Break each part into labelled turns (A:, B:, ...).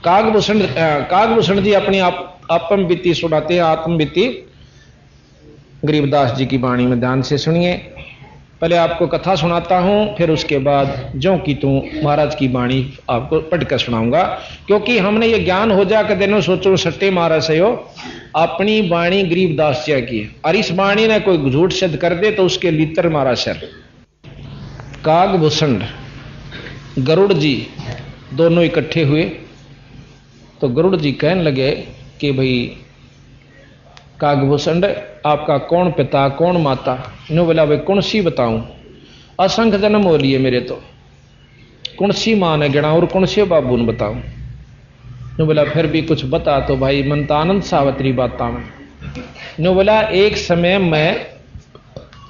A: कागभूषण जी अपनी आपम बीती सुनाते हैं, आत्म बीती गरीबदास जी की वाणी में ध्यान से सुनिए। पहले आपको कथा सुनाता हूं, फिर उसके बाद जो कि तू महाराज की वाणी आपको पढ़कर सुनाऊंगा, क्योंकि हमने ये ज्ञान हो जा कर देनो सोचो सट्टे मारा से हो। अपनी वाणी गरीबदास जी की है, और इस वाणी ने कोई झूठ सिद्ध कर दे तो उसके लितर मारा सर। कागभूषण गरुड़ जी दोनों इकट्ठे हुए तो गरुड़ जी कहने लगे कि भाई कागभूषण आपका कौन पिता कौन माता? नो बोला भाई कौन सी बताऊं, असंख्य जन्म हो लिए मेरे, तो कौन सी मां ने गिना और कौन से बाबू ने बताऊं? नो बोला फिर भी कुछ बता तो भाई, मन तो आनंद सावत्री बाता में। नो बोला एक समय मैं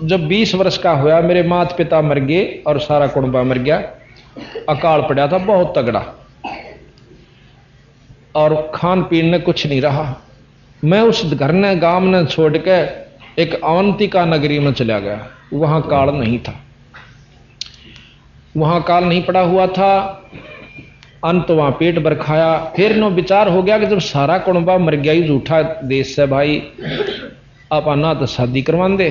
A: जब 20 वर्ष का हुआ, मेरे माता पिता मर गए और सारा कुटुंबा मर गया, अकाल पड़ा था बहुत तगड़ा, और खान पीन में कुछ नहीं रहा। मैं उस घर ने गांव ने छोड़ के एक अवंतिका नगरी में चला गया, वहां काल नहीं था, वहां काल नहीं पड़ा हुआ था। अंत वहां पेट भर खाया। फिर नो विचार हो गया कि जब सारा कुटुंबा मर गया ही झूठा देश से भाई, आप ना तो शादी करवा दे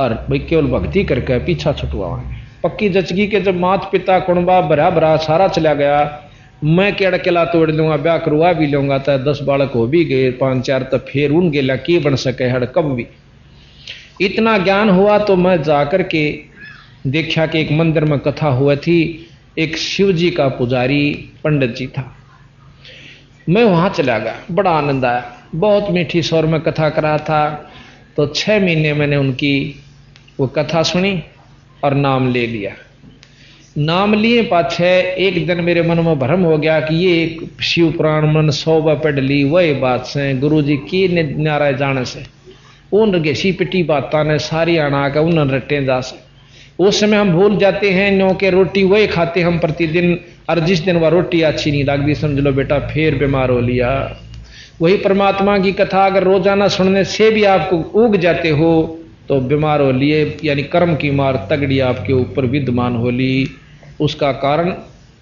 A: और भाई केवल भक्ति करके पीछा छुटवा। पक्की जचगी के जब माता पिता कुटुंबा भरा भरा सारा चला गया, मैं केड़ा केला तोड़ लूंगा, ब्याह करवा भी लूंगा, तो 10 बालक हो भी गए 5-4, तो फिर उन गेला की बन सके हड़ कब भी। इतना ज्ञान हुआ तो मैं जाकर के देखा कि एक मंदिर में कथा हुआ थी, एक शिव जी का पुजारी पंडित जी था। मैं वहां चला गया, बड़ा आनंद आया, बहुत मीठी स्वर में कथा करा था। तो 6 महीने मैंने उनकी वो कथा सुनी और नाम ले लिया। नाम लिए पाछे एक दिन मेरे मन में भ्रम हो गया कि ये एक शिव पुराण मन 100 पढ़ ली, वही बात से गुरु जी की नाराय जाने से उन घेसी पिटी बातों ने सारी आना के उन रटे जा से। उस समय हम भूल जाते हैं नो के रोटी वही खाते हम प्रतिदिन, और जिस दिन वह रोटी अच्छी नहीं लगती समझ लो बेटा फिर बीमार हो लिया। वही परमात्मा की कथा अगर रोजाना सुनने से भी आपको उग जाते हो तो बीमार हो लिए, यानी कर्म की मार तगड़ी आपके ऊपर विद्यमान हो ली। उसका कारण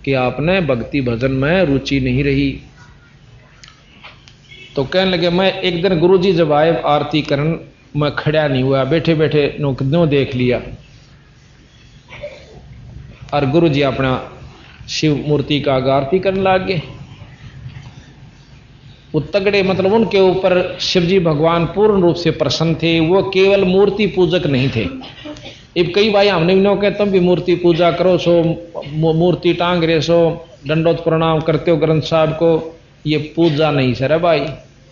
A: कि आपने भक्ति भजन में रुचि नहीं रही। तो कहने लगे मैं एक दिन गुरुजी जब आए आरती करन, मैं खड़ा नहीं हुआ, बैठे बैठे नो देख लिया, और गुरुजी अपना शिव मूर्ति का आरती करने लग गए। वो तगड़े मतलब उनके ऊपर शिवजी भगवान पूर्ण रूप से प्रसन्न थे, वो केवल मूर्ति पूजक नहीं थे। अब कई भाई हमने भी कहे तुम भी मूर्ति पूजा करो, सो मूर्ति टांग रहे सो, दंडोत प्रणाम करते हो ग्रंथ साहब को, ये पूजा नहीं सर भाई,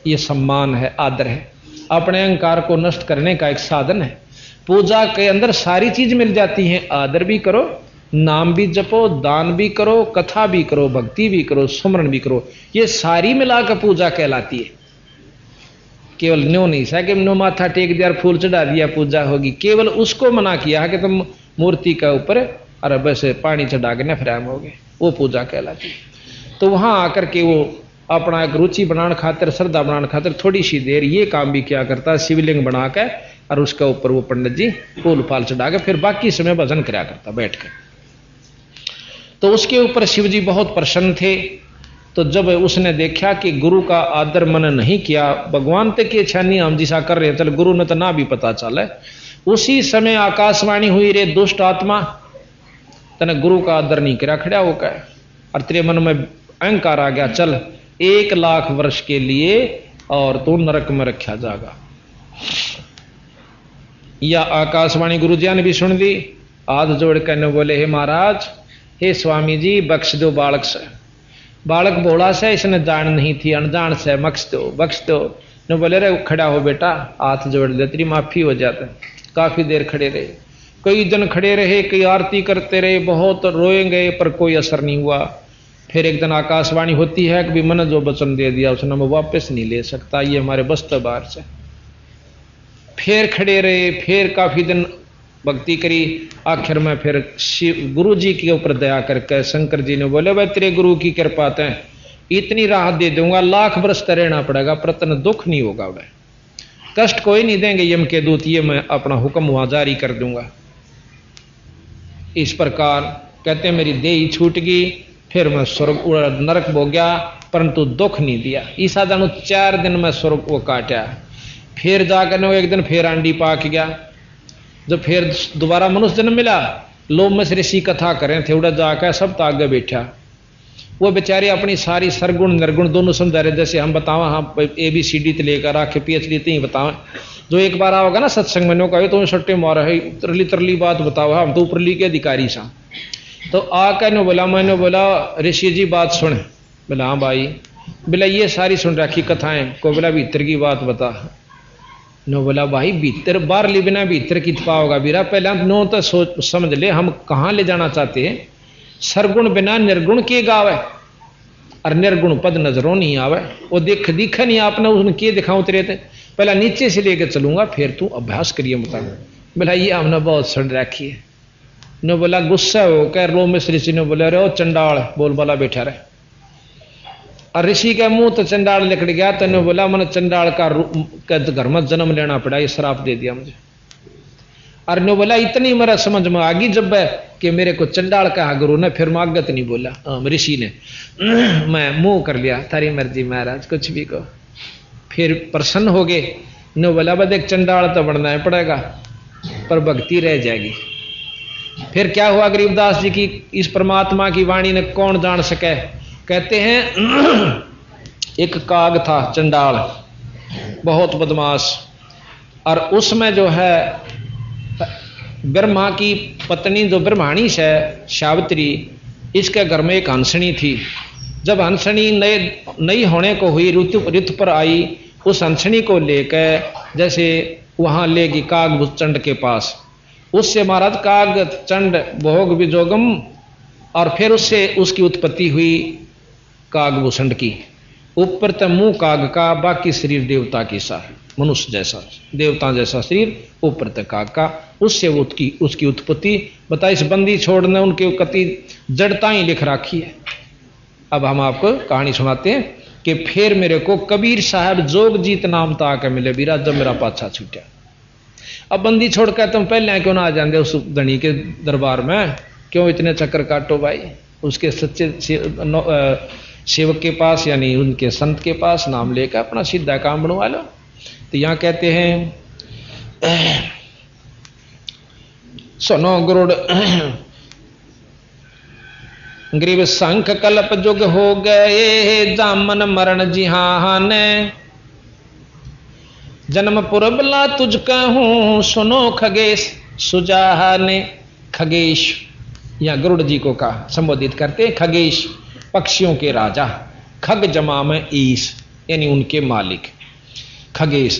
A: ये सम्मान है, आदर है, अपने अहंकार को नष्ट करने का एक साधन है। पूजा के अंदर सारी चीज मिल जाती है, आदर भी करो, नाम भी जपो, दान भी करो, कथा भी करो, भक्ति भी करो, सुमरण भी करो, ये सारी मिलाकर पूजा कहलाती है। केवल न्यो नहीं सा कि नो माथा टेक दिया फूल चढ़ा दिया पूजा होगी, केवल उसको मना किया कि तुम मूर्ति के ऊपर अरे बस पानी चढ़ा के नफराम हो गए, वो पूजा कहलाती है। तो वहां आकर के वो अपना एक रुचि बनाने खातिर, श्रद्धा बनाने खातिर थोड़ी सी देर ये काम भी किया करता, शिवलिंग बना के और उसके ऊपर वो पंडित जी फूल फाल चढ़ा के फिर बाकी समय भजन कराया करता बैठ कर। तो उसके ऊपर शिव जी बहुत प्रसन्न थे। तो जब उसने देखा कि गुरु का आदर मन नहीं किया, भगवान तक की इच्छा नहीं हम जिसा कर रहे, चल गुरु ने तो ना भी पता चला, उसी समय आकाशवाणी हुई, रे दुष्ट आत्मा तने गुरु का आदर नहीं करा, खड़ा होकर और तेरे मन में अहंकार आ गया, चल 1 लाख वर्ष के लिए और तू नरक में रखा जाएगा। या आकाशवाणी गुरु जी ने भी सुन ली, हाथ जोड़ कर बोले हे महाराज, हे स्वामी जी बख्श दो बालक से, बालक भोला से इसने जान नहीं थी, अनजान से बख्श दो बख्श दो। न बोले रे खड़ा हो बेटा, हाथ जोड़ दे तेरी माफी हो जाता। काफी देर खड़े रहे, कई दिन खड़े रहे, कई आरती करते रहे, बहुत रोएंगे पर कोई असर नहीं हुआ। फिर एक दिन आकाशवाणी होती है कि मैंने जो वचन दे दिया उसने मैं वापस नहीं ले सकता, ये हमारे बस्तर बाहर से। फिर खड़े रहे, फिर काफी दिन भक्ति करी, आखिर में फिर शिव गुरु जी के ऊपर दया करके शंकर जी ने बोले भाई तेरे गुरु की कृपा है, इतनी राहत दे दूंगा, 1 लाख वर्ष तक रहना पड़ेगा पर तने दुख नहीं होगा, उन्हें कष्ट कोई नहीं देंगे यम के दूत, ये मैं अपना हुक्म वहां जारी कर दूंगा। इस प्रकार कहते मेरी देही छूट गई, फिर मैं स्वर्ग नरक भोग गया, परंतु दुख नहीं दिया। ईसा जानू 4 दिन में स्वर्ग को काटा। फिर जाकर एक दिन फिर आंडी पाक गया। जब फिर दोबारा मनुष्य जन्म मिला, लोग में ऋषि कथा करें थे, उड़ा जाकर सब तो आगे बैठा। वो बेचारे अपनी सारी सरगुण निर्गुण दोनों समझा रहे, जैसे हम बतावा हाँ ABCD से लेकर आके PhD तक ही बतावा। जो एक बार आओगा ना सत्संग में कहे तो सट्टे मारा है, तरली तरली बात बताओ, हम तो ऊपरली के अधिकारी सा। तो आकर ने बोला, मैंने बोला ऋषि जी बात सुन। बोला हाँ भाई। बोला ये सारी सुन रखी कथाएं, को बोला भीतर की बात बता। नो बोला भाई भीतर बाहर ली बिना भीतर की पाओगा बीरा, पहले नो तो सोच समझ ले हम कहाँ ले जाना चाहते हैं। सरगुण बिना निर्गुण के गावे, और निर्गुण पद नजरों नहीं आवे। वो दिखा नहीं आपने उनके दिखाऊं तेरे थे, पहला नीचे से लेकर चलूंगा फिर तू अभ्यास करिए बता। बोला ये हमने बहुत सुन रखी है। ने बोला गुस्सा हो कह रो में ऋषि ने बोला रे चंडाल बोल बाला बैठा रहे। और ऋषि के मुंह तो चंडाल निकल गया। तो ने बोला मैंने चंडाल का घर में जन्म लेना पड़ा, ये श्राप दे दिया मुझे। और ने बोला इतनी मेरा समझ में आ गई जब कि मेरे को चंडाल कहा गुरु ने, फिर मागत नहीं बोला ऋषि ने। मैं मुंह कर लिया, थारी मर्जी महाराज कुछ भी कहो। फिर प्रसन्न हो गए। ने बोला बस एक चंडाल तो बनना है पड़ेगा, पर भक्ति रह जाएगी। फिर क्या हुआ गरीबदास जी की इस परमात्मा की वाणी ने कौन जान सके। कहते हैं एक काग था चंडाल, बहुत बदमाश। और उसमें जो है ब्रह्मा की पत्नी जो ब्रह्माणी है सावित्री, इसके घर में एक हंसनी थी। जब हंसनी नई होने को हुई, ऋतु पर आई, उस हंसनी को लेकर जैसे वहां लेगी काग चंड के पास। उससे महाराज काग चंड भोग विजोगम, और फिर उससे उसकी उत्पत्ति हुई कागभूषण की। ऊपर तो मुंह काग का, बाकी शरीर देवता की सा, मनुष्य जैसा देवता जैसा शरीर, ऊपर तक काग का। उससे उसकी उत्पत्ति बता। इस बंदी छोड़ने उनके कति जड़ता ही लिख रखी है। अब हम आपको कहानी सुनाते हैं कि फिर मेरे को कबीर साहब जोगजीत नाम था आके मिले बीरा, जब मेरा पाछा छूटा। अब बंदी छोड़कर तुम पहले क्यों ना आ जाते उस धनी के दरबार में, क्यों इतने चक्कर काटो भाई। उसके सच्चे सेवक के पास यानी उनके संत के पास नाम लेकर अपना सीधा काम बनवा लो। तो यहां कहते हैं सुनो गुरुड़ ग्रीव संख कल्प जुग हो गए, जामन मरण जिहान जन्म पुरबला तुझ कहूं, सुनो खगेश सुजाने। खगेश या गरुड़ जी को कहा संबोधित करते हैं। खगेश पक्षियों के राजा, खग जमा में ईश यानी उनके मालिक खगेश।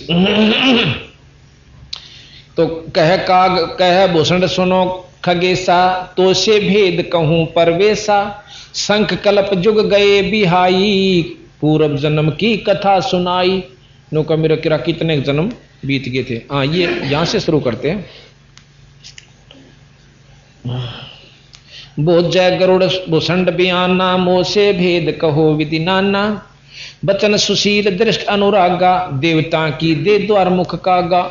A: तो कह काग कह भूषण सुनो खगेशा, तो से भेद कहूं परवेशा। शंख कल्प जुग गए बिहाई, पूर्व जन्म की कथा सुनाई। नो का मेरा किरा कितने जन्म बीत गए थे। हाँ ये यहां से शुरू करते हैं। बोझ गरुड़ भूषण बयाना, मोसे भेद कहो विधि नाना। बचन सुशील दृष्ट अनुरागा, देवता की दे द्वार मुख कागा।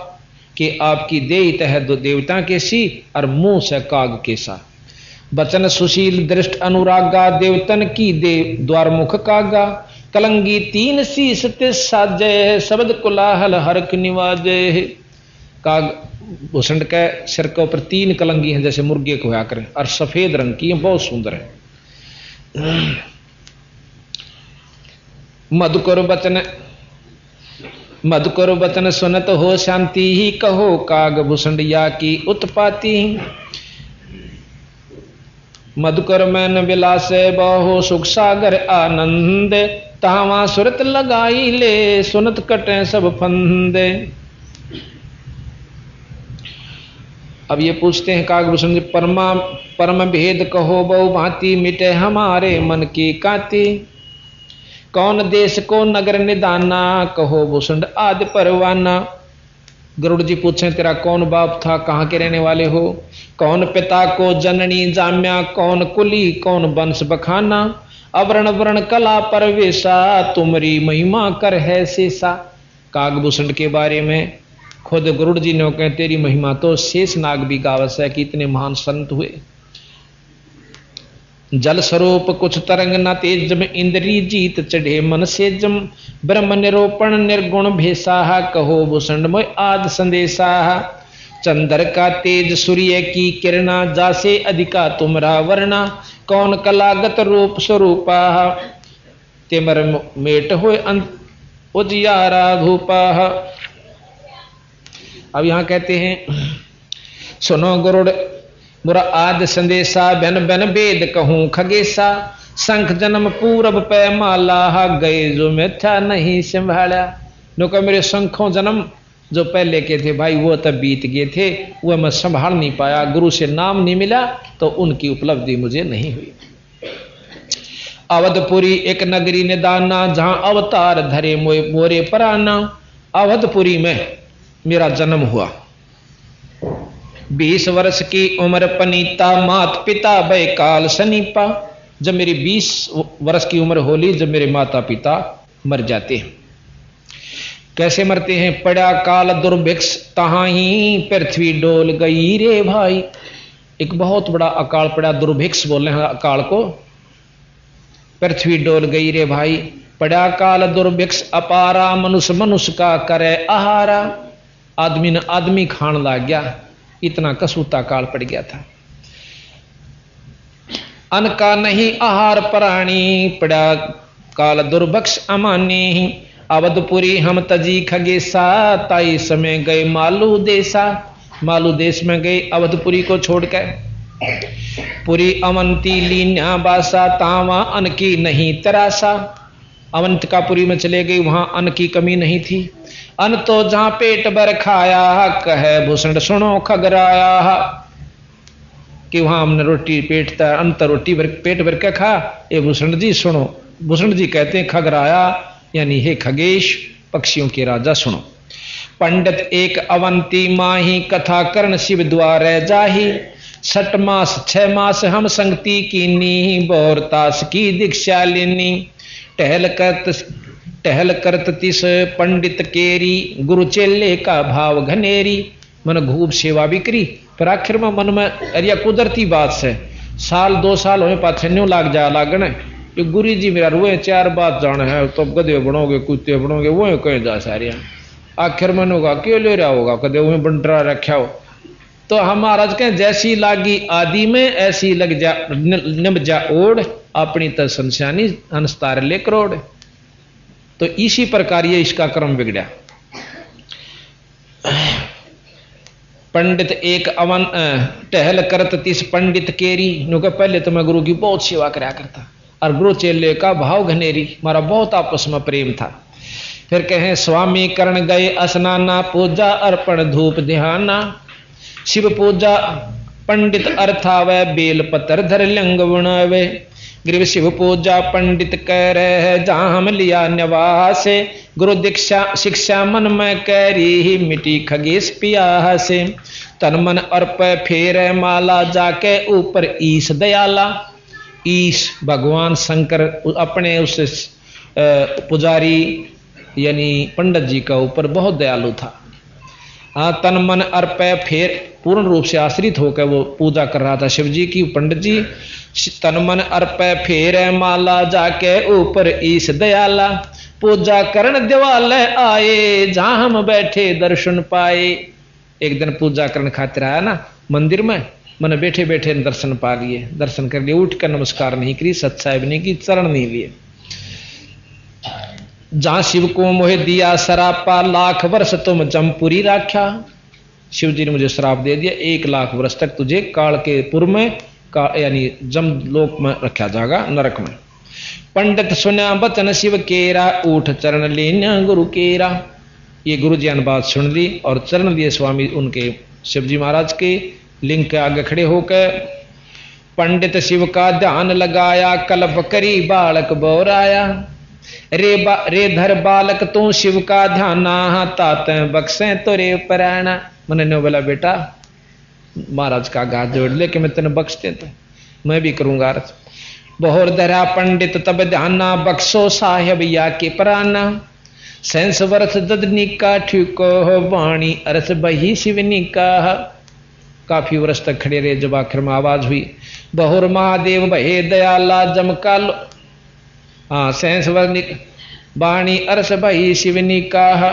A: कि आपकी देह है दो देवता के सी, और मुंह से काग के सा। बचन सुशील दृष्ट अनुरागा, देवतन की दे द्वार मुख कागा। कलंगी 3 शीस ते साजे, शब्द कुलाहल हरक निवाजे। काग भूषण के सिर के ऊपर 3 कलंगी हैं जैसे मुर्गे को होया करें, और सफेद रंग की बहुत सुंदर है। मधुकर बचन सुनत हो शांति ही, कहो काग भूषणिया की उत्पाती। मधुकर मैन विलास बहु सुख सागर आनंद, तावा सुरत लगाई ले, सुनत कटे सब फंदे। अब ये पूछते हैं कागभूषण जी, परम भेद कहो बहु भांति, मिटे हमारे मन की काती। कौन देश को नगर निदाना, कहो भूषण आदि परवाना। गरुड़ जी पूछे तेरा कौन बाप था, कहाँ के रहने वाले हो। कौन पिता को जननी जाम्या, कौन कुली कौन वंश बखाना। अवर्ण वर्ण कला परवेशा, तुमरी महिमा कर है शेषा। कागभूषण के बारे में खुद गरुड़ जी ने कहे तेरी महिमा तो शेष नाग भी गावस है कि इतने महान संत हुए। जल स्वरूप कुछ तरंग न तेजम, इंद्री जीत चढ़े मन से जम, ब्रह्म निरूपण निर्गुण भेसा, कहो भूषण मोय आद संदेशा। चंद्र का तेज सूर्य की किरणा, जासे अधिका तुमरा वर्णा, कौन कलागत रूप स्वरूपा, तिमर मेट हो उजियारा धूपा। अब यहां कहते हैं सुनो गुरुड़ मुरा आद संदेशा, बन बन वेद कहूं खगेसा, शंख जन्म पूरब पे माला, गए जो मिथ्या नहीं संभाला। नो कहा मेरे शंखों जन्म जो पहले के थे भाई वो तब बीत गए थे, वह मैं संभाल नहीं पाया, गुरु से नाम नहीं मिला तो उनकी उपलब्धि मुझे नहीं हुई। अवधपुरी एक नगरी निदाना, जहां अवतार धरे मोरे पराना। अवधपुरी में मेरा जन्म हुआ। 20 वर्ष की उम्र पनीता, मात पिता भय काल सनीपा। जब मेरी 20 वर्ष की उम्र होली, जब मेरे माता पिता मर जाते हैं। कैसे मरते हैं? पड़ा काल दुर्भिक्ष तहाही, पृथ्वी डोल गई रे भाई। एक बहुत बड़ा अकाल पड़ा, दुर्भिक्ष बोल रहे हैं अकाल को। पृथ्वी डोल गई रे भाई, पड़ा काल दुर्भिक्ष अपारा, मनुष्य मनुष्य का करे आहारा। आदमी ने आदमी खान लग गया, इतना कसूता काल पड़ गया था। अन्न का नहीं आहार प्राणी, पड़ा काल दुर्भिक्ष अमानी। अवधपुरी हम तजी खगेसा, ताई समय गए मालू देसा। मालू देश में गए अवधपुरी को छोड़कर। पुरी अवंती लीन्या बासा, तावा अन्न की नहीं तरासा। अवंतिकापुरी में चले गई, वहां अन्न की कमी नहीं थी। अन्न तो जहां पेट भर खाया, कहे भूषण सुनो खगराया। कि वहां हमने रोटी पेट अंत रोटी भर पेट भर के खा, ये भूषण जी सुनो। भूषण जी कहते हैं खगराया यानी हे खगेश, पक्षियों के राजा सुनो। पंडित एक अवंती माही, कथा कर्ण शिव द्वार जाही। 6 मास 6 मास हम संगति कीनी, बौरतास की दीक्षा लेनी। टहल करत तिस पंडित केरी, गुरु चेले का भाव घनेरी। मन खूब सेवा भी करी, पर आखिर में मन में अरिया कुदरती बात से 1-2 साल होने पाछे न्यू लाग जा लागने। ये गुरु जी मेरा रुए 4 बात जाने है, तो गधे बनोगे कुत्ते बनोगे, वो कहीं जा सारिया। आखिर में होगा क्यों ले रहा होगा, कदे वो बंटरा रखा हो। तो हम महाराज कहें जैसी लागी आदि में, ऐसी लग जा निभ जा ओढ़, अपनी तनस्यानी हंसतार ले करोड़। तो इसी प्रकार ये इसका क्रम बिगड़ा। पंडित एक अवन टहल करत तिस पंडित केरी। नुके पहले तो मैं गुरु की बहुत सेवा करा करता, और गुरु चेले का भाव घनेरी, हमारा बहुत आपस में प्रेम था। फिर कहें स्वामी करण गए स्नाना, पूजा अर्पण धूप ध्याना। शिव पूजा पंडित अर्थावै, बेल पतर धर लिंग बुणावे। गृह शिव पूजा पंडित कह रहे, जहां हम लिया निवास। गुरु दीक्षा शिक्षा मन में कैरी, मिटी खगेश पिया से। तन मन अर्प फेर माला, जाके ऊपर ईश दयाला। ईश भगवान शंकर अपने उस पुजारी यानी पंडित जी का ऊपर बहुत दयालु था। हाँ, तन मन अर्प फेर पूर्ण रूप से आश्रित होकर वो पूजा कर रहा था शिव जी की। पंडित जी तन मन अर्प फेर माला, जाके ऊपर ईश दयाला। पूजा करण दिवाल आए, जहां हम बैठे दर्शन पाए। एक दिन पूजा करण खातिर आया ना मंदिर में, मैंने बैठे बैठे दर्शन पा लिए, दर्शन कर लिए, उठ कर नमस्कार नहीं करी, सत्साहिब नहीं की, चरण नहीं लिए। जहां शिव को मोहे दिया सरापा, लाख वर्ष तुम जमपुरी राख्या। शिव जी ने मुझे श्राप दे दिया, 1 लाख वर्ष तक तुझे काल के पुर में यानी जम लोक में रखा जाएगा, नरक में। पंडित सुना बचन शिव केरा, उठ चरण लेना गुरु केरा। ये गुरु जी ने बात सुन ली और चरण लिए स्वामी उनके शिव जी महाराज के लिंग के आगे खड़े होकर। पंडित शिव का ध्यान लगाया, कल्प करी बालक बोराया। रे धर बालक तू शिव का ध्याना, तात बख्शे तो रे परायणा। मैंने ने बोला बेटा महाराज का हाथ जोड़ ले कि मैं तेने बख्श दे, तो मैं भी करूंगा अर्थ। बहुर धरा पंडित तब ध्याना, बख्शो साहेब या के पराना। सेंस वर्ष ददनी का ठिको, वाणी अरस बही शिवनी का। काफी वर्ष तक खड़े रहे, जब आखिर में आवाज हुई, बहुर महादेव भये दयाला जमका लो, हाँ सैंस वर्णिक वाणी अरस भई शिवनी काहा,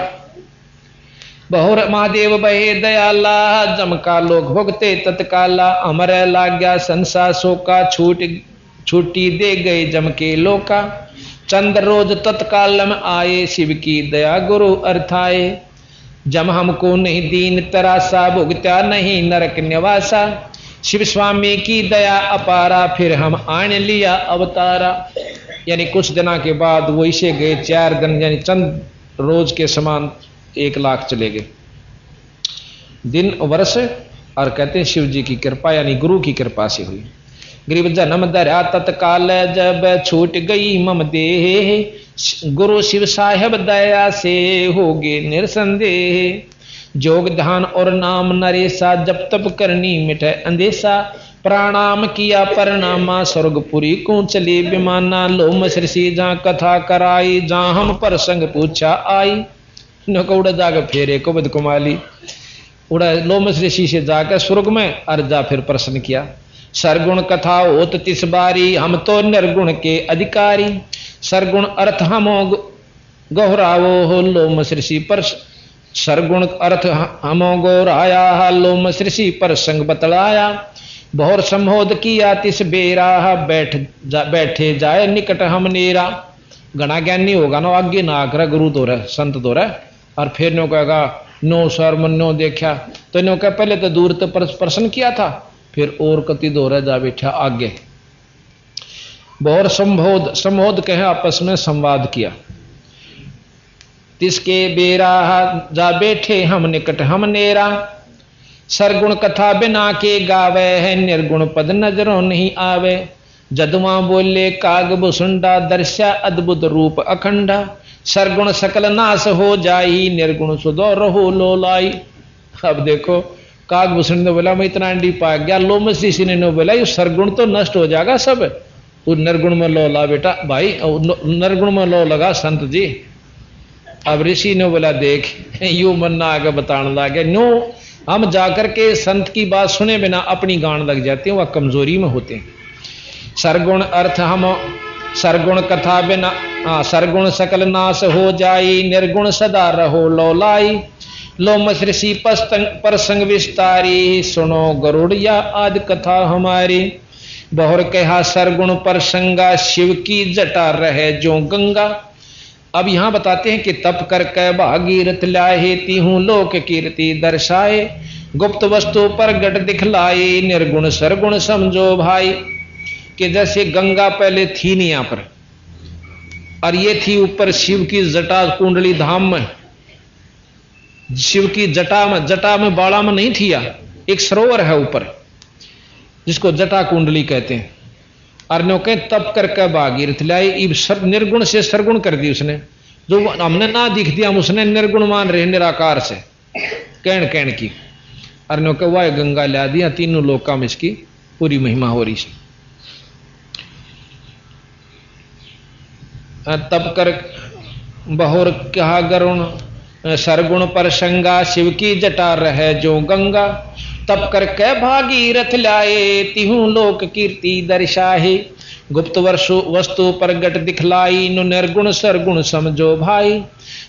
A: बहुर महादेव भये दयाला जमका लोक भुगते तत्काला, अमर लाग्या संसा शोका छूटी दे गए जम के लोका, चंद्र रोज तत्काल में आए शिव की दया गुरु अर्थाए, जम हमको नहीं दीन तरासा भुगत्या नहीं नरक निवासा, शिव स्वामी की दया अपारा फिर हम आन लिया अवतारा। यानी कुछ दिनों के बाद वो इसे गए 4 दिन, यानी चंद रोज के समान 1 लाख चले गए दिन वर्ष। और कहते हैं शिव जी की कृपा यानी गुरु की कृपा से हुई। गरीब जन्म धरा तत्काल जब छूट गई मम देह, गुरु शिव साहेब दया से होगे निरसंदेह, जोग ध्यान और नाम नरेसा जब तब करनी मिटे अंदेशा, प्रणाम किया परनामा स्वर्गपुरी को चले विमाना, लो मसरसी जहाँ कथा कराई जहाँ हम प्रसंग पूछा आई, उड़ा जाकर फेरे को बद कुमाली, उड़ा लो मसरसी से जाकर स्वर्ग में अर्जा फिर प्रश्न किया, सरगुण कथा होत तिस बारी हम तो निर्गुण के अधिकारी, सरगुण अर्थ हम गहरावो हो लो मसरसी पर, सरगुण अर्थ हम गौराया लो मसरसी पर संग बतलाया, बहुर संबोध किया तिस बेरा बैठे जाए निकट हम नेरा। घना ज्ञानी होगा ना आगे ना आकर गुरु दो रहे संत दो रहे, और फिर नो कहेगा नो सर मन नो देखा, तो नो कह पहले तो दूर तो प्रश्न किया था, फिर और कति दो रहे जा बैठा आगे। बहुर संबोध कहे आपस में संवाद किया, तिसके बेरा जा बैठे हम निकट हम नेरा, सरगुण कथा बिना के गावे है निर्गुण पद नजरों नहीं आवे, जदुआ बोले काग बुसुंडा दर्शा अद्भुत रूप अखंडा, सरगुण सकल नाश हो जाई निर्गुण सुदो रहो लोलाई। अब देखो काग भूषण ने बोला मैं इतना अंडी पा गया, लो मसीसी ने बोला ये सरगुण तो नष्ट हो जाएगा सब, वो निर्गुण में लो ला बेटा भाई, निर्गुण में लो लगा संत जी। अब ऋषि ने बोला देख यू मन्ना आगे बताने लगे, नो हम जाकर के संत की बात सुने बिना अपनी गान लग जाते हैं, वह कमजोरी में होते हैं। सरगुण अर्थ हम सरगुण कथा बिना, सरगुण सकल नाश हो जाई निर्गुण सदा रहो लोलाई, लो मसृषि प्रसंग विस्तारी सुनो गरुड़िया आदि कथा हमारी, बहुर कहा सरगुण प्रसंगा शिव की जटा रहे जो गंगा। अब यहां बताते हैं कि तप करके भागीरथ लाए तीहूं लोक कीर्ति दर्शाए, गुप्त वस्तु पर गट दिखलाए निर्गुण सरगुण समझो भाई। कि जैसे गंगा पहले थी नहीं यहां पर, और ये थी ऊपर शिव की जटा कुंडली धाम में, शिव की जटा में बाड़ा में नहीं थी, एक सरोवर है ऊपर जिसको जटा कुंडली कहते हैं। और नो कहे तप करके भागीरथ लाई, निर्गुण से सरगुण कर दी उसने, जो हमने ना दिख दिया उसने निर्गुण मान रहे निराकार से कहन की। और नो कहे वह गंगा ला दिया, तीनों लोका में इसकी पूरी महिमा हो रही है। तप कर बहुर कहा गरुण सरगुण प्रसंगा शिव की जटा रहे जो गंगा, तप करके भागीरथ लाए तिहूं लोक कीर्ति दर्शाहे, गुप्त वस्तु प्रगट दिखलाई नु निर्गुण सरगुण समझो भाई।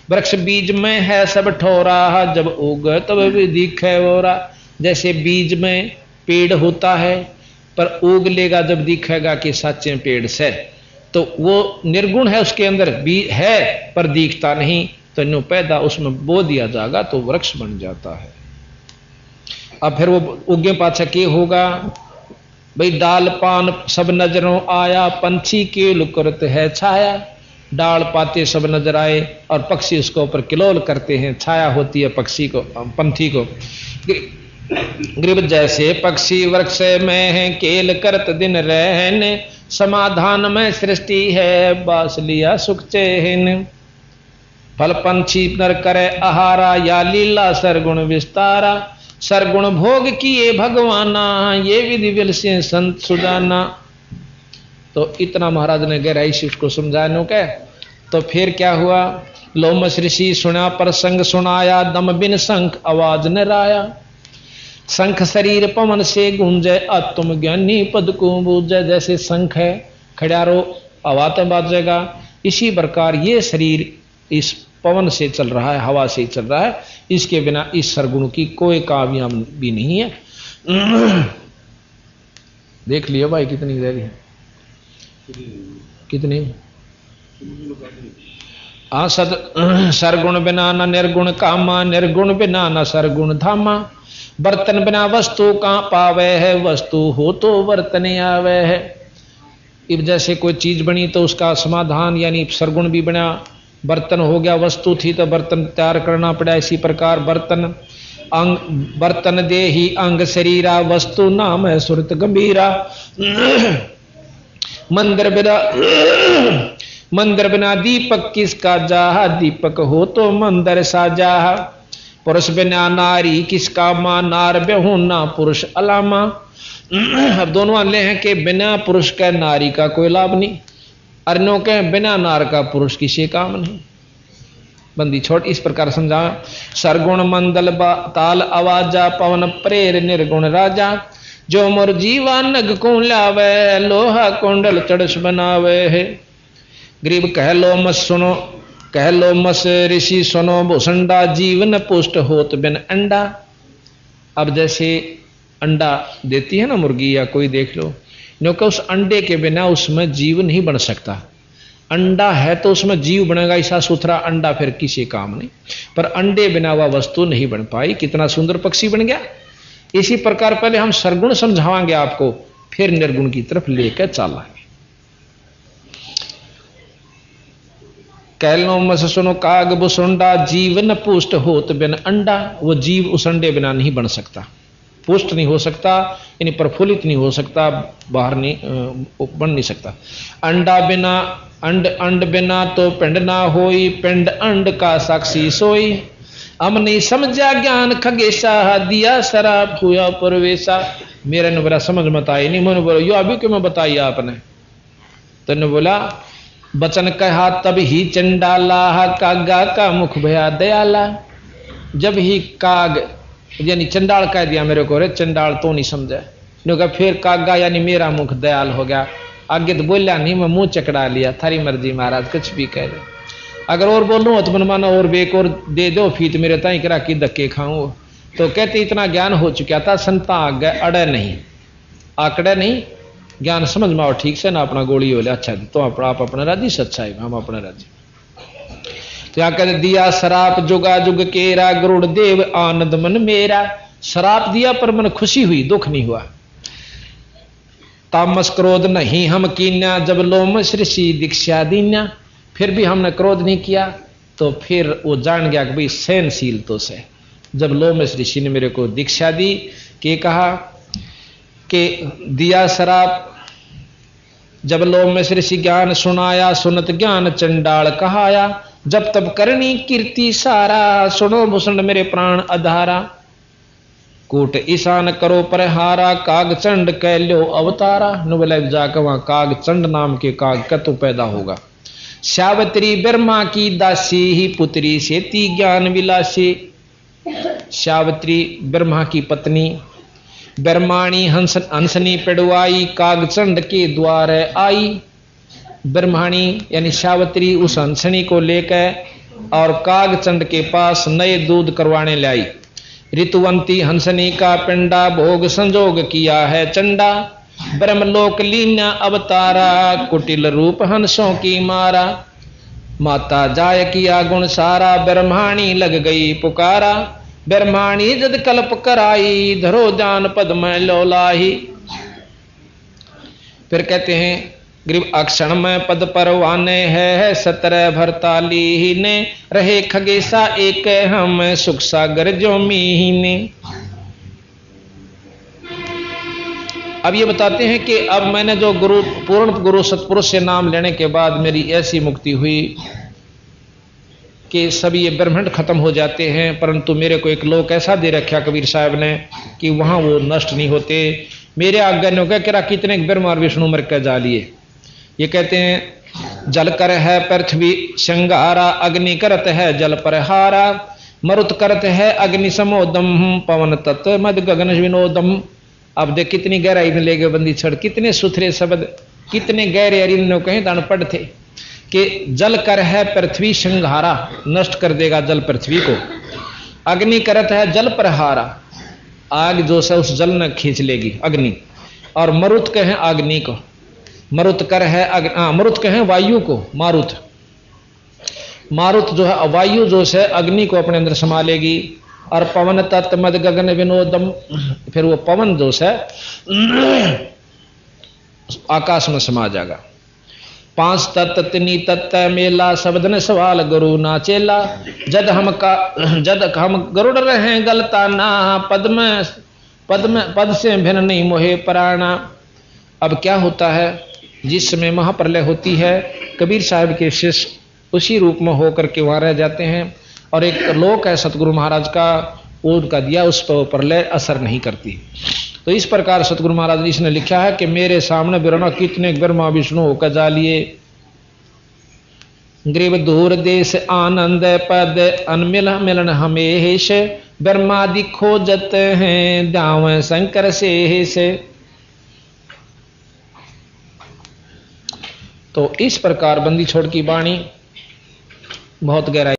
A: वृक्ष बीज में है सब ठोरा जब उग तब भी दिखे वोरा, जैसे बीज में पेड़ होता है पर उग लेगा जब दिखेगा कि सच्चे पेड़ से, तो वो निर्गुण है उसके अंदर भी है पर दिखता नहीं, तो नो पैदा उसमें बो दिया जाएगा तो वृक्ष बन जाता है। अब फिर वो उगे पाछा के होगा भाई, डाल पान सब नजरों आया पंछी के लुकरत है छाया, डाल पाते सब नजर आए और पक्षी उसको ऊपर किलोल करते हैं, छाया होती है पक्षी को पंथी को। ग्रीब जैसे पक्षी वृक्ष में है केल करत दिन रहने, समाधान में सृष्टि है बास लिया सुख चैन, फल पंछी नर करे आहारा या लीला सरगुण विस्तारा, सरगुण भोग किए भगवाना ये विधि विल से संत सुजाना। तो इतना महाराज ने गहराई से उसको समझाने के, तो फिर क्या हुआ, लोमस ऋषि सुना प्रसंग सुनाया, दम बिन शंख आवाज न राया, शंख शरीर पवन से गूंजे, आत्मज्ञानी पद को बूझे। जैसे शंख है, खड़ारो हवा तो बाजेगा, इसी प्रकार ये शरीर इस पवन से चल रहा है, हवा से चल रहा है। इसके बिना इस सरगुण की कोई कामयाब भी नहीं है। देख लियो भाई कितनी देरी है, कितनी सरगुण बिना न निर्गुण कामा, निर्गुण बिना न सरगुण धामा। बर्तन बिना वस्तु कहाँ पावे है, वस्तु हो तो बर्तन आवे है। अब जैसे कोई चीज बनी तो उसका समाधान यानी सरगुण भी बना, बर्तन हो गया, वस्तु थी तो बर्तन तैयार करना पड़ा। इसी प्रकार बर्तन अंग, बर्तन दे ही अंग शरीरा, वस्तु नाम है सुरत गंभीरा। मंदिर बिना दीपक किसका जाहा, दीपक हो तो मंदिर साजा। पुरुष बिना नारी किसका मां, नार बेहू ना पुरुष अलामा। अब दोनों वाले हैं कि बिना पुरुष का नारी का कोई लाभ नहीं, अर्णों के बिना नार का पुरुष किसी काम नहीं। बंदी छोड़ इस प्रकार समझा। सरगुण मंदल ताल आवाजा, पवन प्रेर निर्गुण राजा। जो मोर जीवा नग को लावे, लोहा कुंडल चढ़स बनावे है। गरीब कह लो मत सुनो, कह लो मस ऋषि सुनो, भूसंडा जीवन पुष्ट होत बिन अंडा। अब जैसे अंडा देती है ना मुर्गी या कोई, देख लो, क्योंकि उस अंडे के बिना उसमें जीव नहीं बन सकता। अंडा है तो उसमें जीव बनेगा, ऐसा सुथरा अंडा फिर किसी काम नहीं। पर अंडे बिना वह वस्तु नहीं बन पाई। कितना सुंदर पक्षी बन गया। इसी प्रकार पहले हम सरगुण समझावांगे आपको, फिर निर्गुण की तरफ लेकर चलाएंगे। कह लो मस सुनो काग बुसुंडा, जीवन पुष्ट होत बिन अंडा। वो जीव उस अंडे बिना नहीं बन सकता, पुष्ट नहीं हो सकता, यानी प्रफुल्लित नहीं हो सकता, बाहर नहीं बन नहीं सकता। अंडा बिना अंड बिना तो पिंड ना होई, पिंड अंड का साक्षी सोई। हम नहीं समझा ज्ञान खगेशा, दिया शराब हुआ परवेशा। मेरे ने बोला समझ मत आई नहीं, मैंने बोला यो अभी क्यों मैं बताई आपने। तो ने बोला बचन कहा तब ही चंडाला, कागा का मुख भया दयाला। जब ही काग यानी चंडाल कह दिया मेरे को, रे चंडाल तो नहीं समझे। कहा फिर कागा यानी मेरा मुख दयाल हो गया। आगे तो बोला नहीं, मैं मुंह चकड़ा लिया, थारी मर्जी महाराज कुछ भी कह दे। अगर और बोलूं तो मनमाना और बेक और दे दो फीत मेरे ताई करा की धक्के खाऊं। तो कहते इतना ज्ञान हो चुका था, संता आगे अड़े नहीं, आकड़े नहीं, ज्ञान समझ में आओ ठीक से ना, अपना गोली हो लिया। अच्छा तो आप अपना राजी, सच्चा है हम अपना राजी। तो यहाँ कहते दिया शराप जुगा जुग केरा, गरुड़ देव आनंद मन मेरा। शराप दिया पर मन खुशी हुई, दुख नहीं हुआ। तामस क्रोध नहीं हम कीन्या, जब लोम ऋषि दीक्षा दीन्या। फिर भी हमने क्रोध नहीं किया, तो फिर वो जान गया कि भाई सहनशील तो से। जब लोम ऋषि ने मेरे को दीक्षा दी, कि कहा कि दिया शराप, जब लोम ऋषि ज्ञान सुनाया, सुनत ज्ञान चंडाल कहाया। जब तब करनी कीर्ति सारा, सुनो भूषण मेरे प्राण अधारा। कूट ईशान करो पर हारा, काग चंड कह लो अवतारा। नुबल जाकर वहां काग चंड नाम के काग का तो पैदा होगा। सावित्री ब्रह्मा की दासी ही, पुत्री सेती ज्ञान विलासी। सावित्री ब्रह्मा की पत्नी, ब्रह्माणी हंसनी पिड़वाई, काग चंड के द्वार आई। ब्रह्माणी यानी सावित्री उस हंसनी को लेकर और काग चंड के पास नए दूध करवाने लाई। ऋतुवंती हंसनी का पिंडा, भोग संजोग किया है चंडा। ब्रह्मलोक लीना अवतारा, कुटिल रूप हंसों की मारा। माता जाय किया गुण सारा, ब्रह्माणी लग गई पुकारा। ब्रह्माणी जद कल्प कराई, धरो जान पद में लोलाही। फिर कहते हैं गरीब अक्षण में पद परवाने है, 17 भरताली ने रहे खगेशा एक हम, सुख सागर जो मीने। अब ये बताते हैं कि अब मैंने जो गुरु पूर्ण गुरु सतपुरुष से नाम लेने के बाद मेरी ऐसी मुक्ति हुई कि सभी ये ब्रह्मांड खत्म हो जाते हैं, परंतु मेरे को एक लोक ऐसा दे रखा कबीर साहब ने कि वहां वो नष्ट नहीं होते। मेरे आज्ञा ने क्या कितने ब्रह्मा और विष्णु मर कर जा लिए। ये कहते हैं जल कर है पृथ्वी श्रृंगारा, अग्नि करत है जल पर हारा। मरुत करत है अग्नि समोदम पवन तत्व मद गगन विनोदम। अब देख कितनी गहराई में ले गए बंदी छड़, कितने सुथरे शब्द, कितने गहरे अरिनो कहीं दान पढ़ थे कि जल कर है पृथ्वी संहारा, नष्ट कर देगा जल पृथ्वी को। अग्नि करत है जल प्रहारा, आग जो से उस जल ने खींच लेगी अग्नि। और मरुत कहें अग्नि को, मरुत कर है मरुत कहें वायु को, मारुत, मारुत जो है वायु जो से अग्नि को अपने अंदर समा लेगी। और पवन तत्व मद गगन विनोदम, फिर वो पवन जो से आकाश में समा जाएगा। पांच तत्व तिनी तत्व मेला शब्द ने सवाल गुरु ना चेला। जद हम गरुड़ रहे गलता ना, पद से भिन्न नहीं मोहे प्राणा। अब क्या होता है, जिस समय महाप्रलय होती है कबीर साहब के शिष्य उसी रूप में होकर के वहां रह जाते हैं। और एक लोक है सतगुरु महाराज का, वो उनका दिया उस पर प्रलय असर नहीं करती। तो इस प्रकार सतगुरु महाराज ने इसने लिखा है कि मेरे सामने बिरना कितने ब्रह्मा विष्णु होकर जालिए। ग्रीव दूर देश आनंद पद अनमिल मिलन हमेश, ब्रह्मादि खोजत हैं दाव शंकर से। तो इस प्रकार बंदी छोड़ की वाणी बहुत गहराई